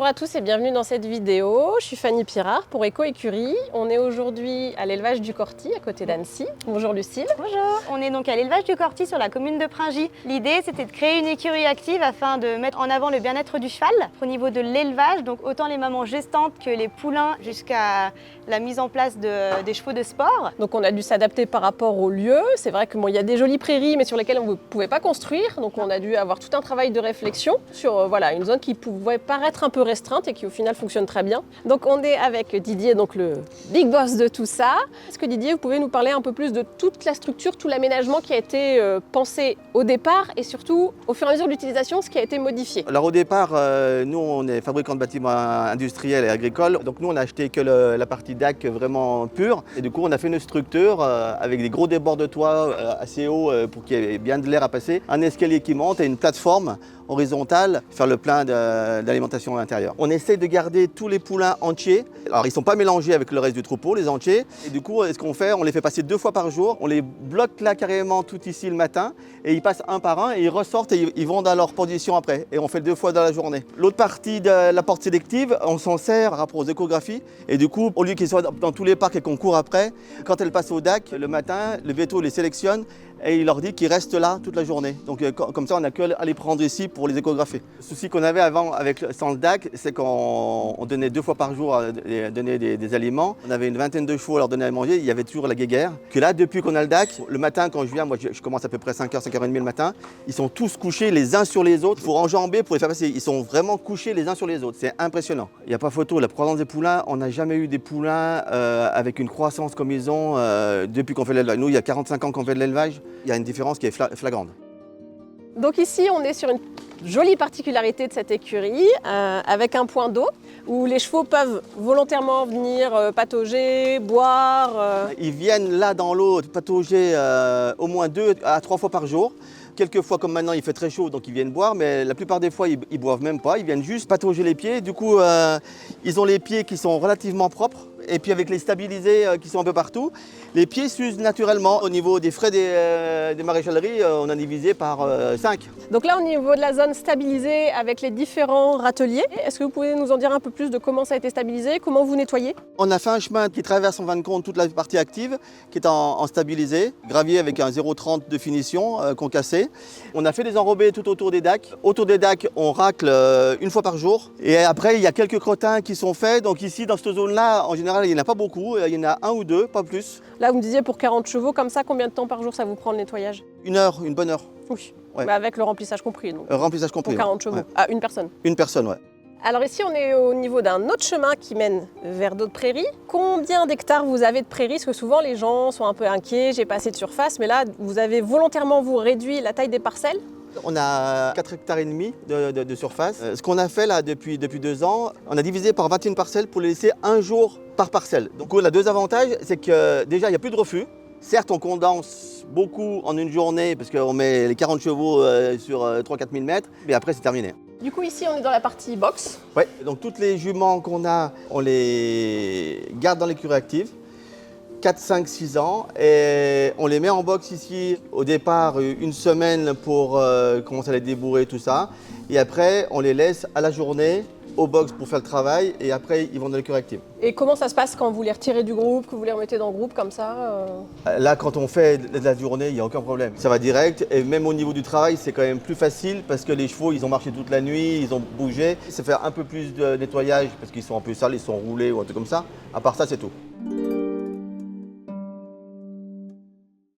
à tous et bienvenue dans cette vidéo. Je suis Fanny Pirard pour Éco-Écurie. On est aujourd'hui à l'élevage du Corty à côté d'Annecy. Bonjour Lucille. Bonjour. On est donc à l'élevage du Corty sur la commune de Pringy. L'idée c'était de créer une écurie active afin de mettre en avant le bien-être du cheval. Au niveau de l'élevage, donc autant les mamans gestantes que les poulains jusqu'à la mise en place des chevaux de sport. Donc on a dû s'adapter par rapport au lieu. C'est vrai qu'il y a des jolies prairies mais sur lesquelles on ne pouvait pas construire. Donc on a dû avoir tout un travail de réflexion sur une zone qui pouvait paraître un peu restreinte et qui au final fonctionne très bien. Donc on est avec Didier, donc le big boss de tout ça. Est-ce que Didier, vous pouvez nous parler un peu plus de toute la structure, tout l'aménagement qui a été pensé au départ et surtout au fur et à mesure de l'utilisation, ce qui a été modifié? Alors au départ, nous on est fabricant de bâtiments industriels et agricoles, donc nous on a acheté que la partie DAC vraiment pure et du coup on a fait une structure avec des gros débords de toit assez hauts pour qu'il y ait bien de l'air à passer, un escalier qui monte et une plateforme horizontale, faire le plein d'alimentation à l'intérieur. On essaie de garder tous les poulains entiers. Alors ils ne sont pas mélangés avec le reste du troupeau, les entiers. Et du coup, ce qu'on fait, on les fait passer 2 fois par jour. On les bloque là carrément tout ici le matin et ils passent un par un et ils ressortent et ils vont dans leur position après. Et on fait 2 fois dans la journée. L'autre partie de la porte sélective, on s'en sert par rapport aux échographies. Et du coup, au lieu qu'ils soient dans tous les parcs et qu'on court après, quand elles passent au DAC, le matin, le véto les sélectionne et il leur dit qu'ils restent là toute la journée. Donc comme ça, on n'a qu'à les prendre ici pour les échographier. Le souci qu'on avait avant sans le DAC, c'est qu'on donnait 2 fois par jour donner des aliments. On avait une vingtaine de chevaux à leur donner à manger, il y avait toujours la guéguerre. Que là, depuis qu'on a le DAC, le matin quand je viens, moi je commence à peu près 5h, 5h30 le matin, ils sont tous couchés les uns sur les autres pour enjamber, pour les faire passer. Ils sont vraiment couchés les uns sur les autres, c'est impressionnant. Il n'y a pas photo, la croissance des poulains, on n'a jamais eu des poulains avec une croissance comme ils ont depuis qu'on fait l'élevage. Nous, il y a 45 ans qu'on fait de l'élevage. Il y a une différence qui est flagrante. Donc ici, on est sur une jolie particularité de cette écurie, avec un point d'eau où les chevaux peuvent volontairement venir patauger, boire. Ils viennent là dans l'eau patauger au moins 2 à 3 fois par jour. Quelques fois, comme maintenant, il fait très chaud, donc ils viennent boire, mais la plupart des fois, ils boivent même pas. Ils viennent juste patauger les pieds. Du coup, ils ont les pieds qui sont relativement propres. Et puis avec les stabilisés qui sont un peu partout, les pieds s'usent naturellement. Au niveau des frais des maréchaleries, on a divisé par 5. Donc là, au niveau de la zone stabilisée avec les différents râteliers, est-ce que vous pouvez nous en dire un peu plus de comment ça a été stabilisé, comment vous nettoyez? On a fait un chemin qui traverse en fin de compte toute la partie active, qui est en stabilisé, gravier avec un 0,30 de finition concassé. On a fait des enrobés tout autour des DAC. Autour des DAC, on racle 1 fois par jour. Et après, il y a quelques crottins qui sont faits. Donc ici, dans cette zone-là, en général, il n'y en a pas beaucoup, il y en a 1 ou 2, pas plus. Là, vous me disiez pour 40 chevaux, comme ça, combien de temps par jour ça vous prend le nettoyage? 1 heure, une bonne heure. Oui, Ouais. mais avec le remplissage compris. Donc, Remplissage compris. pour 40 chevaux, Ouais. à une personne. Une personne, ouais. Alors ici, on est au niveau d'un autre chemin qui mène vers d'autres prairies. Combien d'hectares vous avez de prairies? Parce que souvent, les gens sont un peu inquiets, j'ai pas assez de surface, mais là, vous avez volontairement réduit la taille des parcelles? On a 4,5 hectares de surface. Ce qu'on a fait là depuis 2 ans, on a divisé par 21 parcelles pour les laisser un jour par parcelle. Donc on a 2 avantages, c'est que déjà il n'y a plus de refus. Certes, on condense beaucoup en une journée parce qu'on met les 40 chevaux sur 3-4 000 mètres, mais après c'est terminé. Du coup, ici, on est dans la partie box. Ouais, donc toutes les juments qu'on a, on les garde dans l'écurie active. 4, 5, 6 ans et on les met en box ici au départ 1 semaine pour commencer à les débourrer tout ça et après on les laisse à la journée au box pour faire le travail et après ils vont dans l'écurie active. Et comment ça se passe quand vous les retirez du groupe, que vous les remettez dans le groupe comme ça? Là quand on fait de la journée il n'y a aucun problème, ça va direct et même au niveau du travail c'est quand même plus facile parce que les chevaux ils ont marché toute la nuit, ils ont bougé, ça fait un peu plus de nettoyage parce qu'ils sont un peu sales, ils sont roulés ou un truc comme ça, à part ça c'est tout.